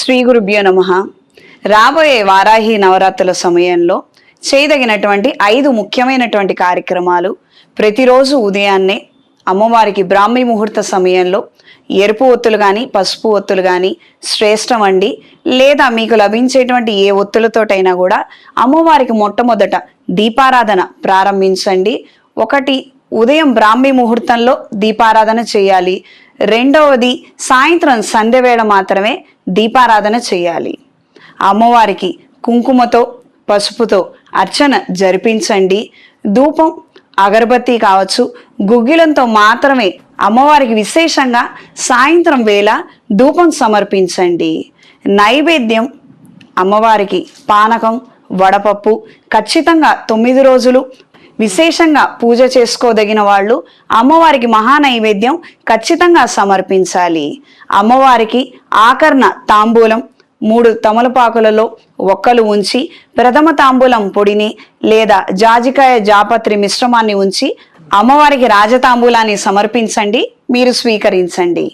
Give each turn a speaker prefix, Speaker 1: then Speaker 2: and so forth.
Speaker 1: శ్రీ గురుభ్యో నమః. రాబోయే వారాహి నవరాత్రుల సమయంలో చేయదగినటువంటి 5 ముఖ్యమైనటువంటి కార్యక్రమాలు. ప్రతిరోజు ఉదయాన్నే అమ్మవారికి బ్రాహ్మీ ముహూర్త సమయంలో ఎరుపు ఒత్తులు కానీ పసుపు ఒత్తులు కానీ శ్రేష్టం అండి. లేదా మీకు లభించేటువంటి ఏ ఒత్తులతోటైనా కూడా అమ్మవారికి మొట్టమొదట దీపారాధన ప్రారంభించండి. ఒకటి, ఉదయం బ్రాహ్మీ ముహూర్తంలో దీపారాధన చేయాలి. రెండవది, సాయంత్రం సంధ్యవేళ మాత్రమే దీపారాధన చేయాలి. అమ్మవారికి కుంకుమతో పసుపుతో అర్చన జరిపించండి. ధూపం అగరబత్తి కావచ్చు, గుగ్గిలంతో మాత్రమే అమ్మవారికి విశేషంగా సాయంత్రం వేళ ధూపం సమర్పించండి. నైవేద్యం అమ్మవారికి పానకం, వడపప్పు ఖచ్చితంగా 9 రోజులు విశేషంగా పూజ చేసుకోదగిన వాళ్ళు అమ్మవారికి మహానైవేద్యం ఖచ్చితంగా సమర్పించాలి. అమ్మవారికి ఆకర్ణ తాంబూలం 3 తమలపాకులలో ఒక్కలు ఉంచి ప్రథమ తాంబూలం పొడిని లేదా జాజికాయ జాపత్రి మిశ్రమాన్ని ఉంచి అమ్మవారికి రాజతాంబూలాన్ని సమర్పించండి. మీరు స్వీకరించండి.